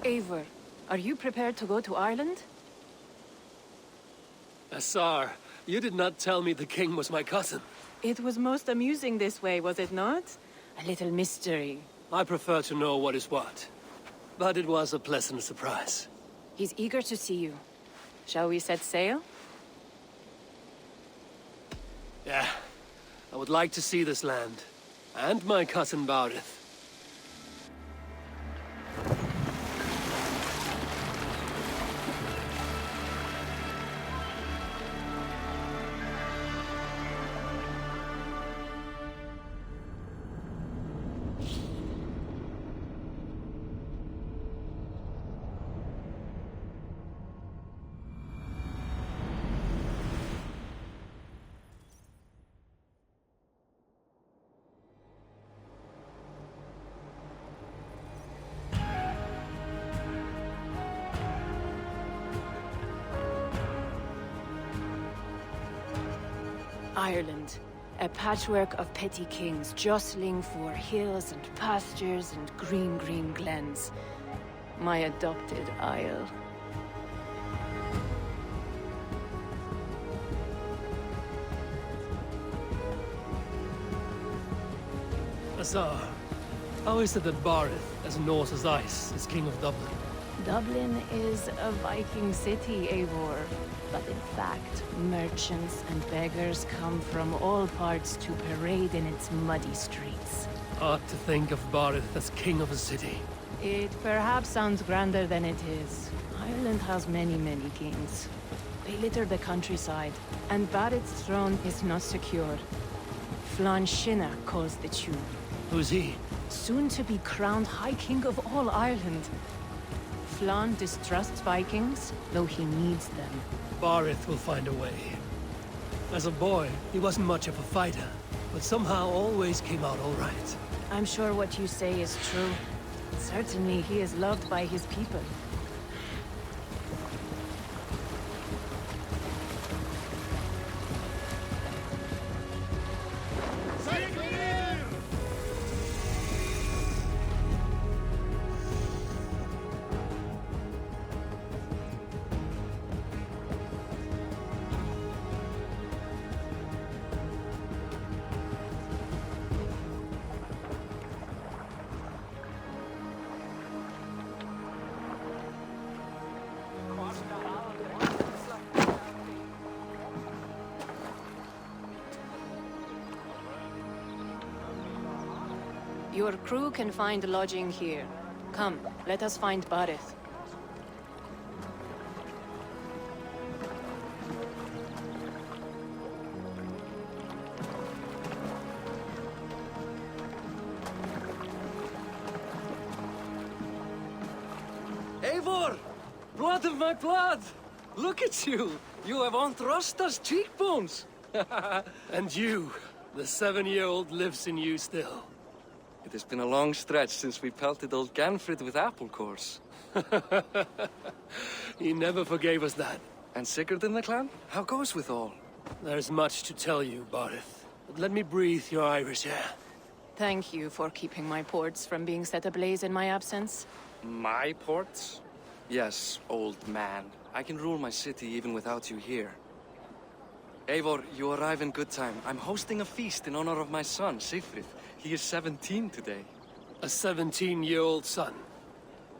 Eivor, are you prepared to go to Ireland? Assar, you did not tell me the king was my cousin. It was most amusing this way, was it not? A little mystery. I prefer to know what is what. But it was a pleasant surprise. He's eager to see you. Shall we set sail? Yeah. I would like to see this land. And my cousin Baurith. Ireland. A patchwork of petty kings jostling for hills and pastures and green glens. My adopted isle. Assar, how is it that Baurith, as Norse as ice, is king of Dublin? Dublin is a Viking city, Eivor. But in fact, merchants and beggars come from all parts to parade in its muddy streets. Odd to think of Baurith as king of a city. It perhaps sounds grander than it is. Ireland has many kings. They litter the countryside, and Barrett's throne is not secure. Flann Sinna calls the tune. Who's he? Soon to be crowned High King of all Ireland. Flann distrusts Vikings, though he needs them. Baurith will find a way. As a boy, he wasn't much of a fighter, but somehow always came out all right. I'm sure what you say is true. Certainly, he is loved by his people. Your crew can find lodging here. Come, let us find Baurith. Eivor! Blood of my blood! Look at you! You have Aunt Rosta's cheekbones! And you, the 7-year-old lives in you still. It has been a long stretch since we pelted old Ganfrid with apple cores. He never forgave us that. And Sigurd in the clan? How goes with all? There's much to tell you, Baurith. But let me breathe your Irish air. Thank you for keeping my ports from being set ablaze in my absence. My ports? Yes, old man. I can rule my city even without you here. Eivor, you arrive in good time. I'm hosting a feast in honor of my son, Sigfrid. He is 17 today. A 17-year-old son.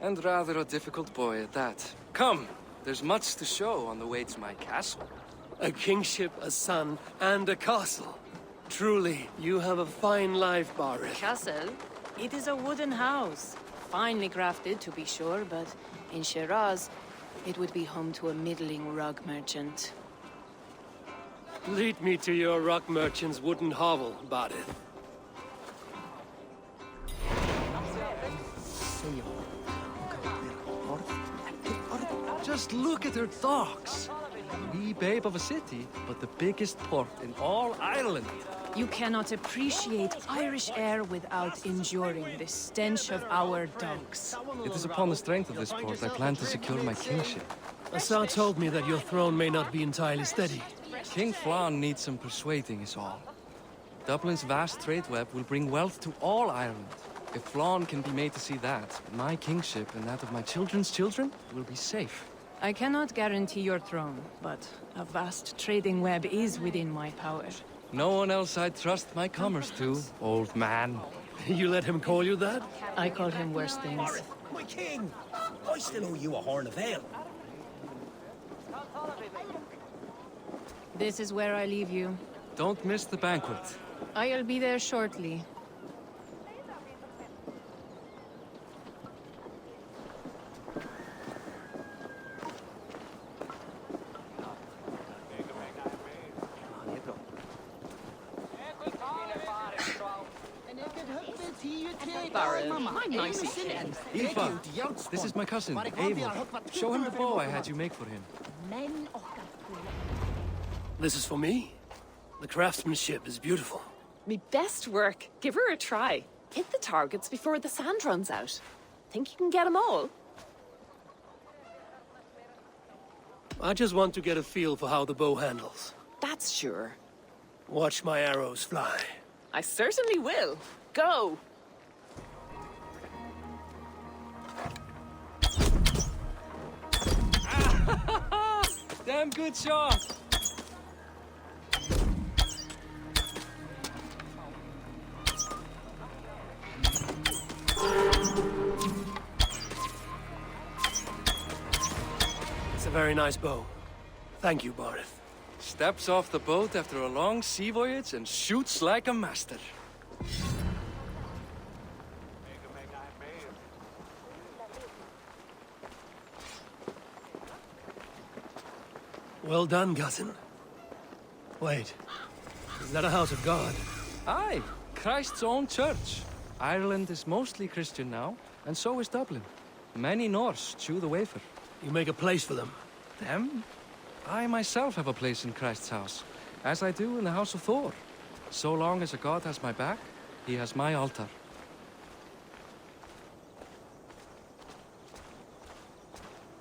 And rather a difficult boy at that. Come, there's much to show on the way to my castle. A kingship, a son, and a castle. Truly, you have a fine life, Baurith. Castle? It is a wooden house. Finely crafted, to be sure, but in Shiraz, it would be home to a middling rug merchant. Lead me to your rock merchant's wooden hovel, Baurith. Just look at her docks. Wee babe of a city, but the biggest port in all Ireland. You cannot appreciate Irish air without enduring the stench of our docks. It is upon the strength of this port I plan to secure my kingship. Assar told me that your throne may not be entirely steady. King Flann needs some persuading is all. Dublin's vast trade web will bring wealth to all Ireland. If Flann can be made to see that, my kingship and that of my children's children will be safe. I cannot guarantee your throne, but a vast trading web is within my power. No one else I'd trust my commerce to, old man. You let him call you that? I call him worse things. My king! I still owe you a horn of ale. This is where I leave you. Don't miss the banquet. I'll be there shortly. Aoife, this is my cousin, Eivor. Show him the bow I had you make for him. This is for me? The craftsmanship is beautiful. Me best work. Give her a try. Hit the targets before the sand runs out. Think you can get them all? I just want to get a feel for how the bow handles. That's sure. Watch my arrows fly. I certainly will. Go! Damn good shot! It's a very nice bow. Thank you, Barith. Steps off the boat after a long sea voyage and shoots like a master. Well done, cousin. Wait, is that a house of God? Aye, Christ's own church. Ireland is mostly Christian now, and so is Dublin. Many Norse chew the wafer. You make a place for them. Them? I myself have a place in Christ's house, as I do in the House of Thor. So long as a god has my back, he has my altar.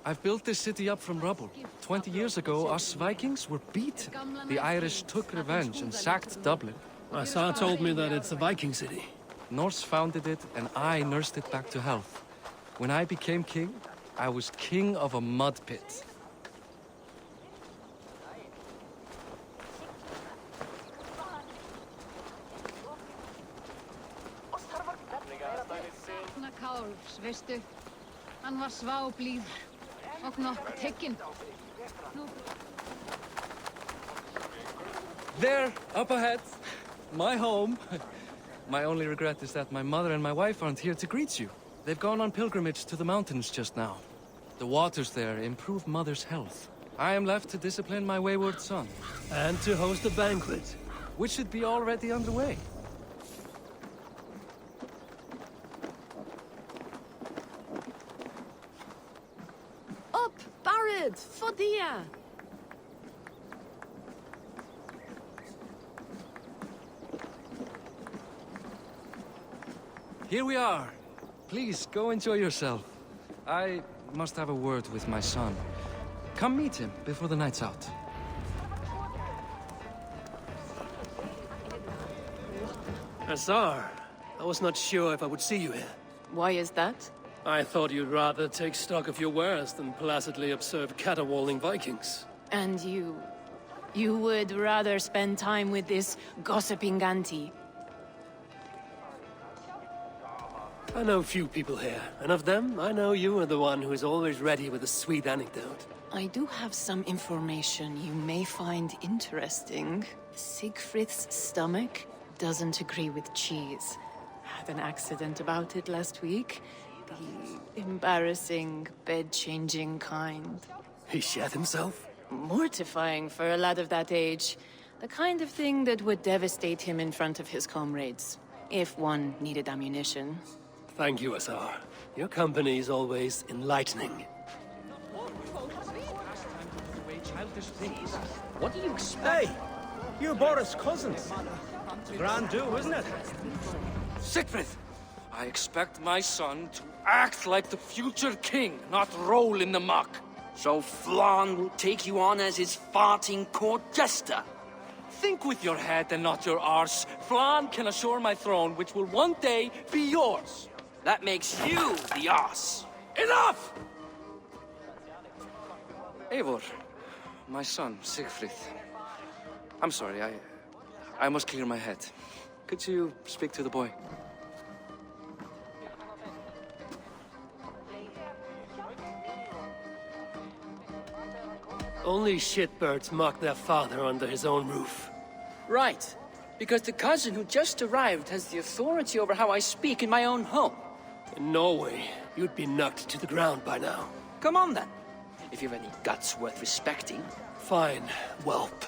I've built this city up from rubble. 20 years ago, us Vikings were beaten. The Irish took revenge and sacked Dublin. My Sar told me that it's a Viking city. Norse founded it, and I nursed it back to health. When I became king, I was king of a mud pit. Káls, veistu? Hann var sváblíður og nokkuð tekinn. There, up ahead. My home. My only regret is that my mother and my wife aren't here to greet you. They've gone on pilgrimage to the mountains just now. The waters there improve mother's health. I am left to discipline my wayward son. And to host a banquet. Which should be already underway. Up! Barad! Fodia! Here we are. Please, go enjoy yourself. I must have a word with my son. Come meet him before the night's out. Azar, I was not sure if I would see you here. Why is that? I thought you'd rather take stock of your wares than placidly observe caterwauling Vikings. And you... you would rather spend time with this gossiping auntie? I know few people here, and of them, I know you are the one who is always ready with a sweet anecdote. I do have some information you may find interesting. Siegfried's stomach doesn't agree with cheese. Had an accident about it last week. The embarrassing, bed-changing kind. He shat himself? Mortifying for a lad of that age. The kind of thing that would devastate him in front of his comrades. If one needed ammunition. Thank you, Azar. Your company is always enlightening. What do you expect? Hey, you're Boris' cousins. Grand do, isn't it? Siegfried! I expect my son to act like the future king, not roll in the muck. So Flann will take you on as his farting court jester? Think with your head and not your arse. Flan can assure my throne, which will one day be yours. That makes you the ass. Enough! Eivor, my son, Siegfried. I'm sorry, I must clear my head. Could you speak to the boy? Only shitbirds mock their father under his own roof. Right. Because the cousin who just arrived has the authority over how I speak in my own home. In Norway, you'd be knocked to the ground by now. Come on then. If you've any guts worth respecting. Fine, whelp.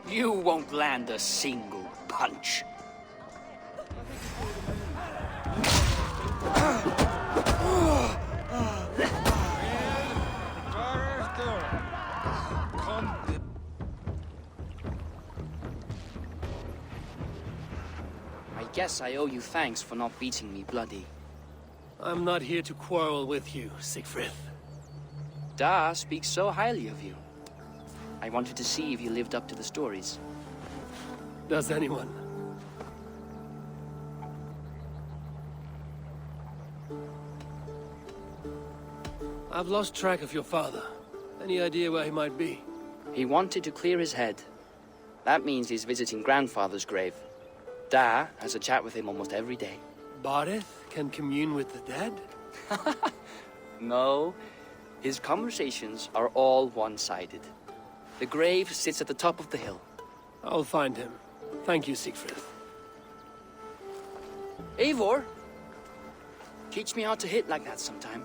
You won't land a single punch. I guess I owe you thanks for not beating me bloody. I'm not here to quarrel with you, Siegfried. Da speaks so highly of you. I wanted to see if you lived up to the stories. Does anyone? I've lost track of your father. Any idea where he might be? He wanted to clear his head. That means he's visiting grandfather's grave. Da has a chat with him almost every day. Barith can commune with the dead? No, his conversations are all one-sided. The grave sits at the top of the hill. I'll find him. Thank you, Siegfried. Eivor, teach me how to hit like that sometime.